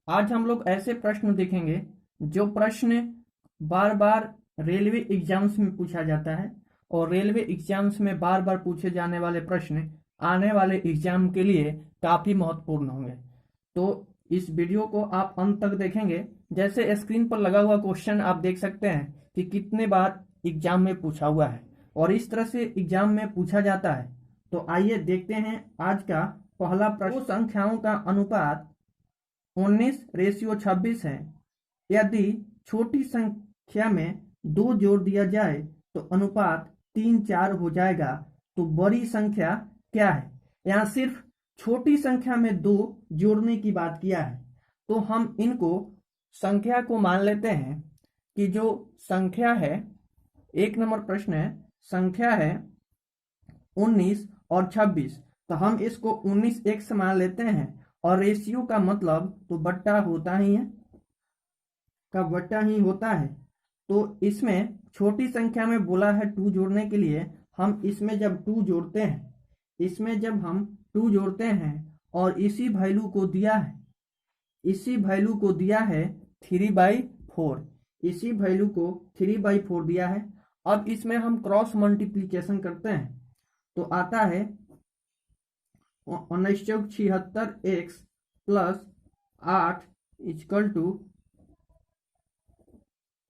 आज हम लोग ऐसे प्रश्न देखेंगे जो प्रश्न बार बार रेलवे एग्जाम्स में पूछा जाता है और रेलवे एग्जाम्स में बार बार पूछे जाने वाले प्रश्न आने वाले एग्जाम के लिए काफी महत्वपूर्ण होंगे। तो इस वीडियो को आप अंत तक देखेंगे। जैसे स्क्रीन पर लगा हुआ क्वेश्चन आप देख सकते हैं कि कितने बार एग्जाम में पूछा हुआ है और इस तरह से एग्जाम में पूछा जाता है। तो आइए देखते हैं आज का पहला प्रश्न। दो संख्याओं का अनुपात 19:26 है। यदि छोटी संख्या में 2 जोड़ दिया जाए तो अनुपात 3:4 हो जाएगा, तो बड़ी संख्या क्या है। यहाँ सिर्फ छोटी संख्या में 2 जोड़ने की बात किया है, तो हम इनको संख्या को मान लेते हैं कि जो संख्या है, 1 नंबर प्रश्न है, संख्या है 19 और 26, तो हम इसको 19 x मान लेते हैं और रेशियो का मतलब तो बट्टा होता ही है, का बट्टा ही होता है। तो इसमें छोटी संख्या में बोला है 2 जोड़ने के लिए, हम इसमें जब 2 जोड़ते हैं, इसमें जब हम 2 जोड़ते हैं और इसी वैल्यू को दिया है, इसी वैल्यू को दिया है 3/4, इसी वैल्यू को 3/4 दिया है। अब इसमें हम क्रॉस मल्टीप्लीकेशन करते हैं तो आता है 1976x plus 8 equal to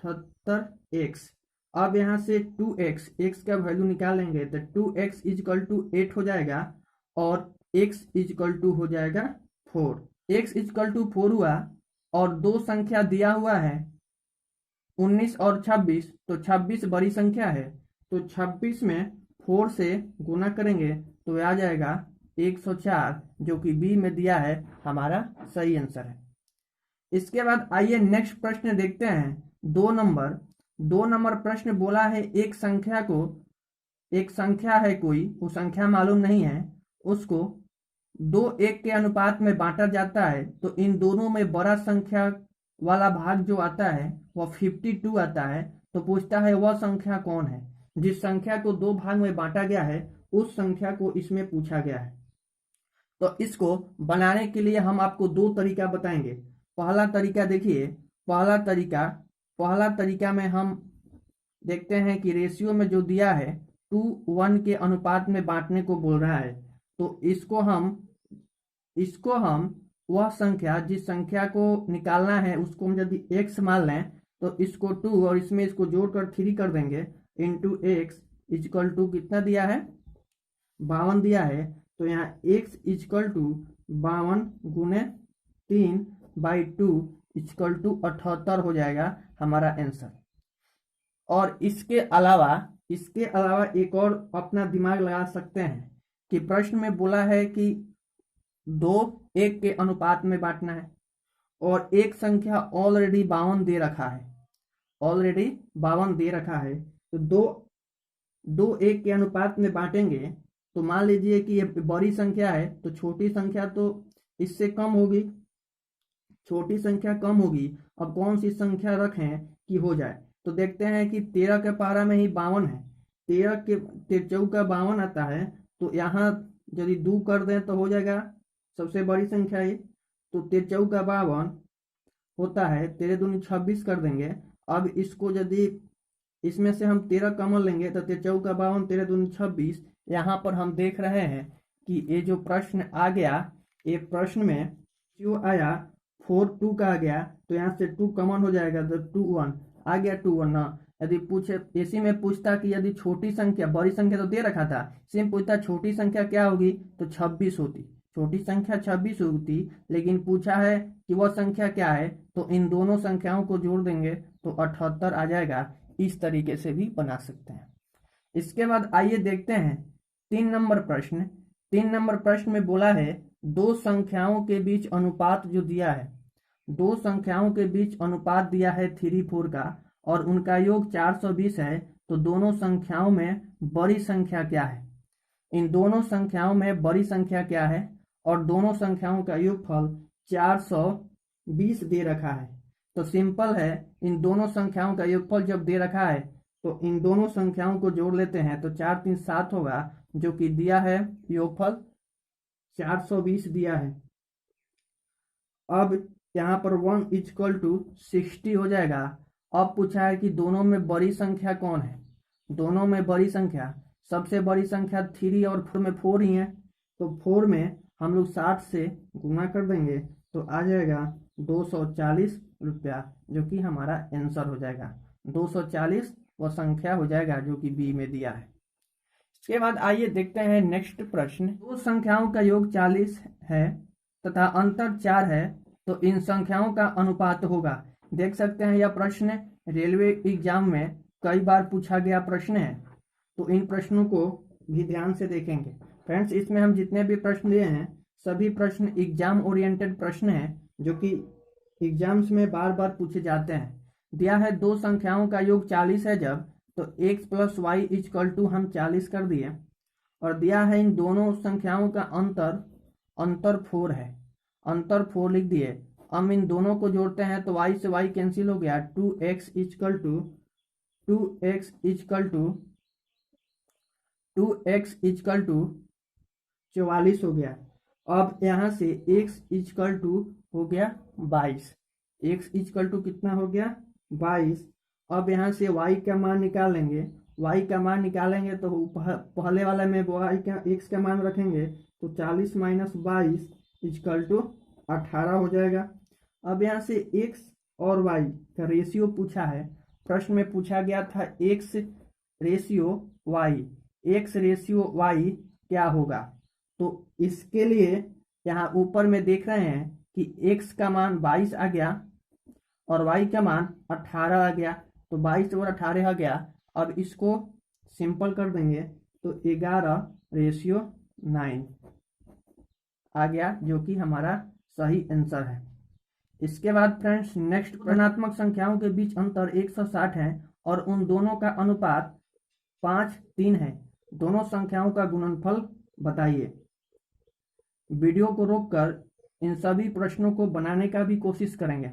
78x। अब यहाँ से 2x, x का वैल्यू निकालेंगे तो 2x इक्वल टू 8 हो जाएगा और x इक्वल टू हो जाएगा 4। x इक्वल टू 4 हुआ और दो संख्या दिया हुआ है 19 और 26, तो 26 बड़ी संख्या है, तो 26 में 4 से गुना करेंगे तो आ जाएगा 104, जो कि बी में दिया है, हमारा सही आंसर है। इसके बाद आइए नेक्स्ट प्रश्न देखते हैं। 2 नंबर प्रश्न बोला है एक संख्या है कोई, वो संख्या मालूम नहीं है, उसको 2:1 के अनुपात में बांटा जाता है, तो इन दोनों में बड़ा संख्या वाला भाग जो आता है वह 52 आता है। तो पूछता है वह संख्या कौन है। जिस संख्या को 2 भाग में बांटा गया है उस संख्या को इसमें पूछा गया है। तो इसको बनाने के लिए हम आपको 2 तरीका बताएंगे। पहला तरीका देखिए, पहला तरीका में हम देखते हैं कि रेशियो में जो दिया है 2:1 के अनुपात में बांटने को बोल रहा है, तो इसको हम वह संख्या, जिस संख्या को निकालना है उसको हम यदि x मान लें तो इसको 2 और इसमें इसको जोड़कर 3 कर देंगे, इंटू x इक्वल टू कितना दिया है, 52 दिया है। तो यहाँ x इक्वल टू 52 गुने 3/2 इक्वल टू 78 हो जाएगा हमारा आंसर। और इसके अलावा एक और अपना दिमाग लगा सकते हैं कि प्रश्न में बोला है कि 2:1 के अनुपात में बांटना है और एक संख्या ऑलरेडी 52 दे रखा है, तो 2:1 के अनुपात में बांटेंगे तो मान लीजिए कि ये बड़ी संख्या है, तो छोटी संख्या तो इससे कम होगी, छोटी संख्या कम होगी। अब कौन सी संख्या रखें कि हो जाए, तो देखते हैं कि 13 के पारा में ही 52 है, 13 के 13 का 52 आता है, तो यहाँ यदि 2 कर दें तो हो जाएगा सबसे बड़ी संख्या ये, तो 13 का 52 होता है, 13 दूनी 26 कर देंगे। अब इसको यदि इसमें से हम 13 कॉमन लेंगे तो 13 का 52, 13 दूनी 26। यहाँ पर हम देख रहे हैं कि ये जो प्रश्न आ गया, ये प्रश्न में जो आया 4 2 का आ गया, तो यहाँ से 2 कॉमन हो जाएगा, तो 2 1 आ गया, 2 1 ना। यदि पूछे इसी में पूछता कि यदि छोटी संख्या, बड़ी संख्या तो दे रखा था, इसी में पूछता छोटी संख्या क्या होगी, तो 26 होती, छोटी संख्या 26 होती, लेकिन पूछा है कि वह संख्या क्या है, तो इन दोनों संख्याओं को जोड़ देंगे तो 78 आ जाएगा। इस तरीके से भी बना सकते हैं। इसके बाद आइए देखते हैं 3 नंबर प्रश्न में बोला है दो संख्याओं के बीच अनुपात जो दिया है, 2 संख्याओं के बीच अनुपात दिया है 3:4 का और उनका योग 420 है, तो दोनों संख्याओं में बड़ी संख्या क्या है। इन दोनों संख्याओं में बड़ी संख्या क्या है और दोनों संख्याओं का योगफल 420 दे रखा है। तो सिंपल है, इन दोनों संख्याओं का योगफल जब दे रखा है तो इन दोनों संख्याओं को जोड़ लेते हैं, तो 4 3 7 होगा, जो कि दिया है योगफल 420 दिया है। अब यहाँ पर 1 = 60 हो जाएगा। अब पूछा है कि दोनों में बड़ी संख्या कौन है। दोनों में बड़ी संख्या, सबसे बड़ी संख्या 3 और 4 में 4 ही है, तो 4 में हम लोग 60 से गुना कर देंगे तो आ जाएगा 240 रुपया, जो कि हमारा आंसर हो जाएगा। 240 वह संख्या हो जाएगा जो कि बी में दिया है। इसके बाद आइए देखते हैं नेक्स्ट प्रश्न। दो संख्याओं का योग 40 है तथा अंतर 4 है, तो इन संख्याओं का अनुपात होगा। देख सकते हैं यह प्रश्न रेलवे एग्जाम में कई बार पूछा गया प्रश्न है, तो इन प्रश्नों को भी ध्यान से देखेंगे। फ्रेंड्स, इसमें हम जितने भी प्रश्न लिए हैं सभी प्रश्न एग्जाम ओरिएंटेड प्रश्न हैं, जो कि एग्जाम्स में बार बार पूछे जाते हैं। दिया है दो संख्याओं का योग 40 है जब, तो x + y = हम 40 कर दिए, और दिया है इन दोनों संख्याओं का अंतर 4 है, अंतर 4 लिख दिए। हम इन दोनों को जोड़ते हैं तो y से y कैंसिल हो गया, 2x = 44 हो गया। अब यहाँ से x = हो गया 22, x = कितना हो गया 22। अब यहाँ से y का मान निकालेंगे, y का मान निकालेंगे तो पहले वाले में x का मान रखेंगे तो 40 - 22 = 18 हो जाएगा। अब यहाँ से x और y का रेशियो पूछा है, प्रश्न में पूछा गया था x रेशियो y क्या होगा। तो इसके लिए यहाँ ऊपर में देख रहे हैं कि x का मान 22 आ गया और y का मान 18 आ गया, तो 22 और 18 आ गया। अब इसको सिंपल कर देंगे तो 11:9 आ गया, जो कि हमारा सही आंसर है। इसके बाद फ्रेंड्स नेक्स्ट, ऋणात्मक संख्याओं के बीच अंतर 160 है और उन दोनों का अनुपात 5:3 है। दोनों संख्याओं का गुणनफल बताइए। वीडियो को रोककर इन सभी प्रश्नों को बनाने का भी कोशिश करेंगे।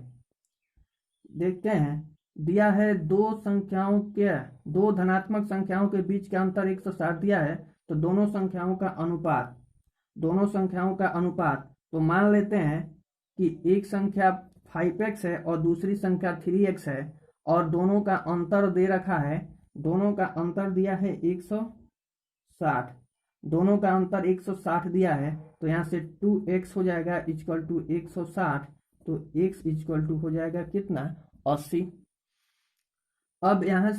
देखते हैं, दिया है दो धनात्मक संख्याओं के बीच का अंतर 160 दिया है, तो दोनों संख्याओं का अनुपात, तो मान लेते हैं कि एक संख्या 5x है और दूसरी संख्या 3x है, और दोनों का अंतर दे रखा है, दोनों का अंतर दिया है 160, दोनों का अंतर 160 दिया है, तो यहाँ से 2x हो जाएगा = 160, तो x = हो जाएगा कितना 80। अब यहाँ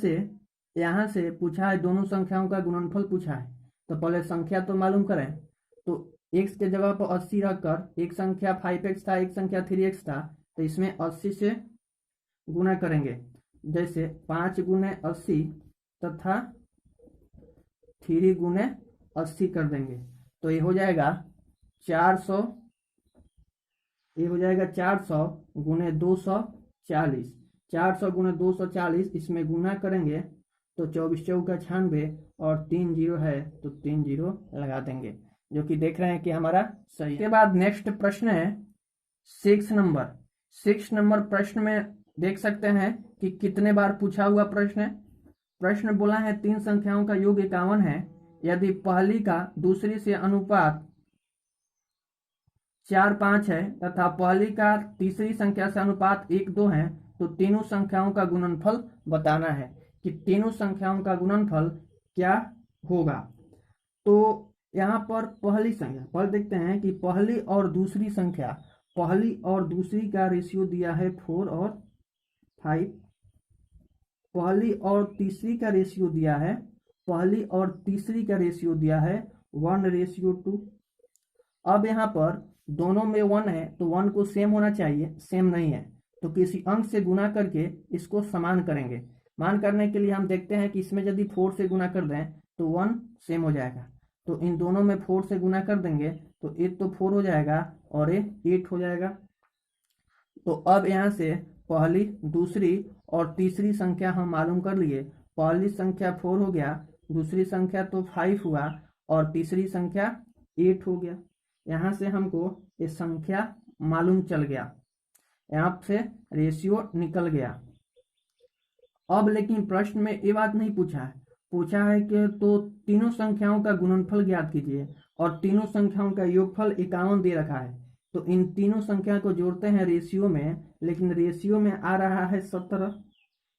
से पूछा है दोनों संख्याओं का गुणनफल पूछा है, तो पहले संख्या तो मालूम करें। तो x के जगह पर 80 रखकर, एक संख्या 5x था, एक संख्या 3x था, तो इसमें 80 से गुना करेंगे। जैसे 5 × 80 तथा 3 × 80 कर देंगे, तो ये हो जाएगा 400, ये हो जाएगा 400 × 240, 400 × 240, इसमें गुना करेंगे तो 24 × 4 = 96 और 3 0 है तो 3 0 लगा देंगे, जो कि देख रहे हैं कि हमारा सही है। के बाद नेक्स्ट प्रश्न है 6 नंबर प्रश्न में देख सकते हैं कि कितने बार पूछा हुआ प्रश्न है। प्रश्न बोला है 3 संख्याओं का योग 51 है, यदि पहली का दूसरी से अनुपात 4:5 है तथा पहली का तीसरी संख्या से अनुपात 1:2 है, तो तीनों संख्याओं का गुणनफल बताना है कि तीनों संख्याओं का गुणनफल क्या होगा। तो यहाँ पर पहली संख्या पर देखते हैं कि पहली और दूसरी का रेशियो दिया है 4 और 5, पहली और तीसरी का रेशियो दिया है 1:2। अब यहाँ पर दोनों में 1 है तो 1 को सेम होना चाहिए, सेम नहीं है तो किसी अंक से गुना करके इसको समान करेंगे। मान करने के लिए हम देखते हैं कि इसमें यदि 4 से गुना कर दें तो 1 सेम हो जाएगा, तो इन दोनों में 4 से गुना कर देंगे तो एक तो 4 हो जाएगा और एक 8 हो जाएगा। तो अब यहाँ से पहली, दूसरी और तीसरी संख्या हम मालूम कर लिए। पहली संख्या 4 हो गया, दूसरी संख्या तो 5 हुआ और तीसरी संख्या 8 हो गया। यहाँ से हमको ये संख्या मालूम चल गया, यहाँ से रेशियो निकल गया। अब लेकिन प्रश्न में ये बात नहीं पूछा है कि तो तीनों संख्याओं का गुणनफल ज्ञात कीजिए और तीनों संख्याओं का योगफल 51 दे रखा है, तो इन तीनों संख्या को जोड़ते हैं रेशियो में, लेकिन रेशियो में आ रहा है 17,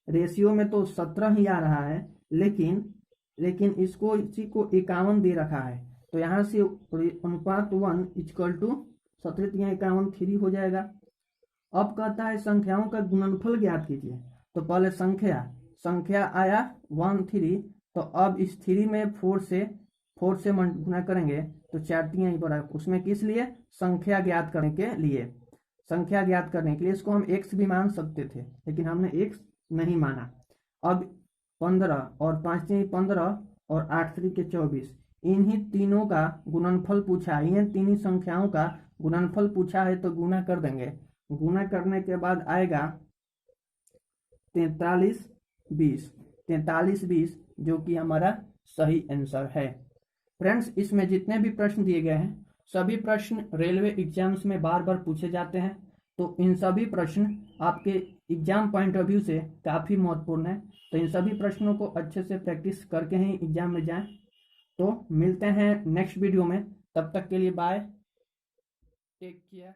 रेशियो में तो 17 ही आ रहा है, लेकिन लेकिन इसको इसी को 51 दे रखा है। तो यहाँ से अनुपात 1 इक्वल टू 17 या 51 3 हो जाएगा। अब कहता है संख्याओं का गुणनफल ज्ञात कीजिए। तो पहले संख्या आया 1 3, तो अब इस 3 में 4 से गुणा करेंगे तो 4 3 ही बड़ा, उसमें किस लिए, संख्या ज्ञात करने के लिए। संख्या ज्ञात करने के लिए इसको हम x भी मान सकते थे, लेकिन हमने x नहीं माना। अब 15 और 5 3 15 और 8 3 के 24, इन्हीं तीनों का गुणनफल पूछा है, इन तीनों संख्याओं का गुणनफल पूछा है, तो गुणा कर देंगे। गुणा करने के बाद आएगा 43 20, जो कि हमारा सही आंसर है। फ्रेंड्स, इसमें जितने भी प्रश्न दिए गए हैं सभी प्रश्न रेलवे एग्जाम्स में बार बार पूछे जाते हैं, तो इन सभी प्रश्न आपके एग्जाम पॉइंट ऑफ व्यू से काफ़ी महत्वपूर्ण है। तो इन सभी प्रश्नों को अच्छे से प्रैक्टिस करके ही एग्जाम में जाएं। तो मिलते हैं नेक्स्ट वीडियो में, तब तक के लिए बाय, टेक केयर।